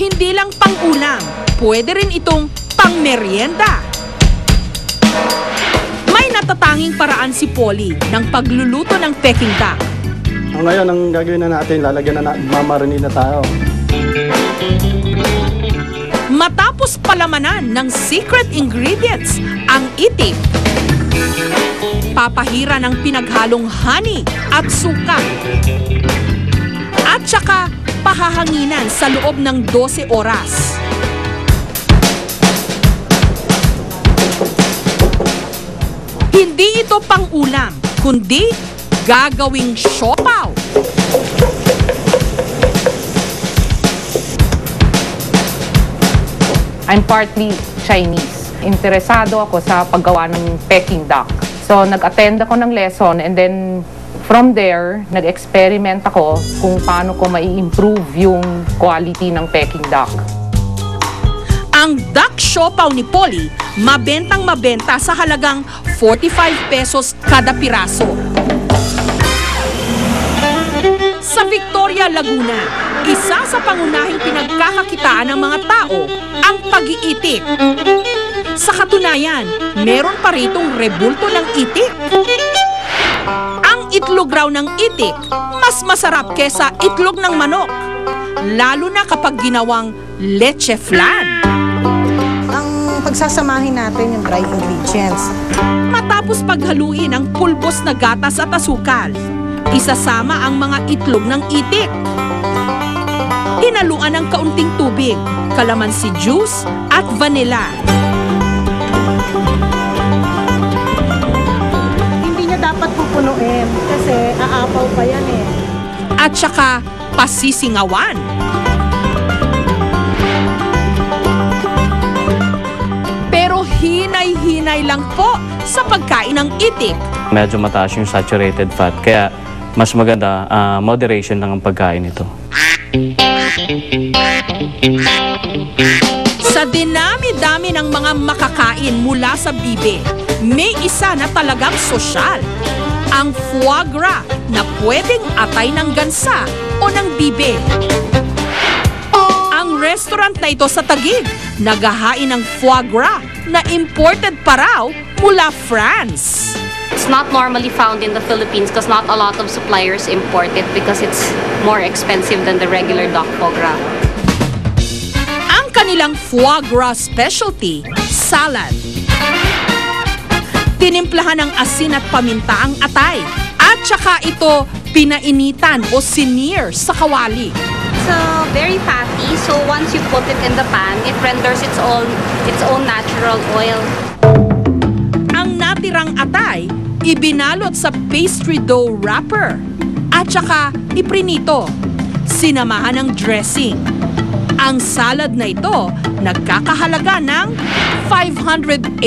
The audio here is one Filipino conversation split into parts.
Hindi lang pang-ulam, pwede rin itong pang-merienda. May natatanging paraan si Polly ng pagluluto ng Peking duck. Ngayon, ang gagawin na natin, lalagyan na mamarinate na tayo. Matapos palamanan ng secret ingredients ang itik, papahira ng pinaghalong honey at suka, at saka pahahanginan sa loob ng 12 oras. Hindi ito pang-ulam, kundi gagawing siopaw. I'm partly Chinese. Interesado ako sa paggawa ng Peking duck. So, nag-attend ako ng lesson and then from there, nag-experiment ako kung paano ko mai-improve yung quality ng Peking duck. Ang duck siopaw ni Polly, mabentang-mabenta sa halagang 45 pesos kada piraso. Sa Victoria, Laguna, isa sa pangunahing pinagkakakitaan ng mga tao ang pag-iitik. Sa katunayan, meron pa ritong rebulto ng itik. Ang itlog raw ng itik, mas masarap kesa itlog ng manok, lalo na kapag ginawang leche flan. Ang pagsasamahin natin yung dry ingredients. Matapos paghaluin ang pulbos na gatas at asukal, isasama ang mga itlog ng itik. Hinaluan ng kaunting tubig, kalamansi juice at vanilla. Hindi niya dapat pupunuin kasi aapaw pa yan eh. At saka pasisingawan. Pero hinay-hinay lang po sa pagkain ng itik. Medyo mataas yung saturated fat, kaya mas maganda, moderation lang ang pagkain nito. Sa dinami-dami ng mga makakain mula sa bibe, may isa na talagang sosyal. Ang foie gras na pwedeng atay ng gansa o ng bibe. Ang restaurant na ito sa Taguig, naghahain ng foie gras na imported pa raw mula France. It's not normally found in the Philippines because not a lot of suppliers import it because it's more expensive than the regular duck foie gras. Ang kanilang foie gras specialty, salad. Tinimplahan ng asin at paminta ang atay. At saka ito pinainitan o sinear sa kawali. It's very fatty, so once you put it in the pan, it renders its own natural oil. Ang natirang atay, ibinalot sa pastry dough wrapper at saka iprinito, sinamahan ng dressing. Ang salad na ito nagkakahalaga ng 588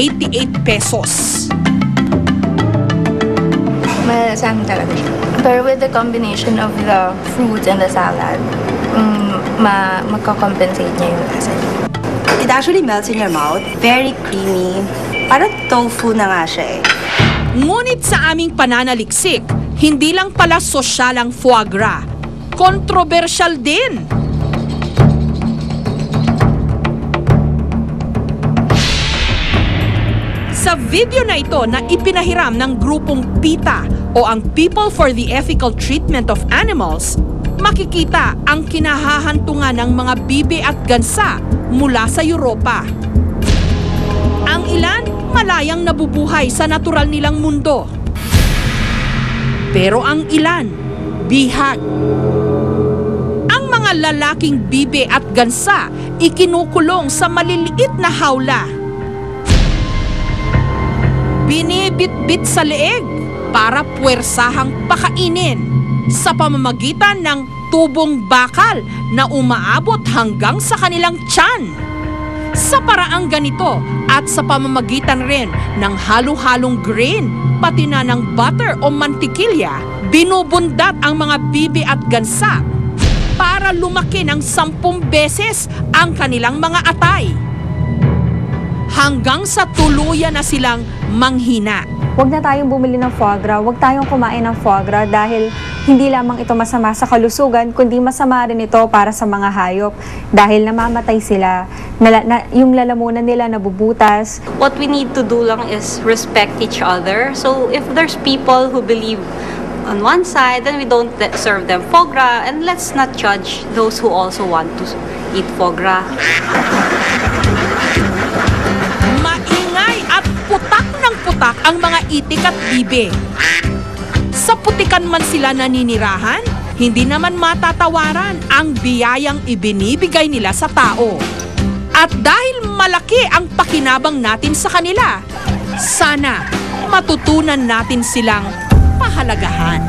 pesos. Malasang talaga siya. Pero with the combination of the fruits and the salad, magko-compensate niya yung lasa niya. It actually melts in your mouth. Very creamy. Parang tofu na nga siya eh. Ngunit sa aming pananaliksik, hindi lang pala sosyal ang foie gras. Kontrobersyal din. Sa video na ito na ipinahiram ng grupong PETA o ang People for the Ethical Treatment of Animals, makikita ang kinahahantungan ng mga bibe at gansa mula sa Europa. Ang ilan, malayang nabubuhay sa natural nilang mundo. Pero ang ilan, bihag. Ang mga lalaking bibe at gansa ikinukulong sa maliliit na hawla. Binibit-bit sa leeg para puwersahang pakainin sa pamamagitan ng tubong bakal na umaabot hanggang sa kanilang tiyan. Sa paraang ganito at sa pamamagitan rin ng halo-halong grain, pati na ng butter o mantikilya, binubundat ang mga bibi at gansa para lumaki ng 10 beses ang kanilang mga atay. Hanggang sa tuluyan na silang manghina. Huwag na tayong bumili ng foie gras, huwag tayong kumain ng foie gras dahil hindi lamang ito masama sa kalusugan, kundi masama rin ito para sa mga hayop dahil namamatay sila, yung lalamunan nila nabubutas. What we need to do lang is respect each other. So if there's people who believe on one side, then we don't serve them foie gras, and let's not judge those who also want to eat foie gras. Maingay at putak ng putak ang mga itik at bibe. Sa putikan man sila naninirahan, hindi naman matatawaran ang biyayang ibinibigay nila sa tao. At dahil malaki ang pakinabang natin sa kanila, sana matutunan natin silang pahalagahan.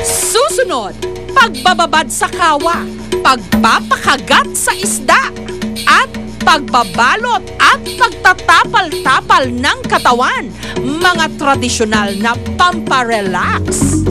Susunod, pagbababad sa kawa, pagpapakagat sa isda, at pagbabalot at pagtatapal-tapal ng katawan, mga tradisyonal na pamparelax.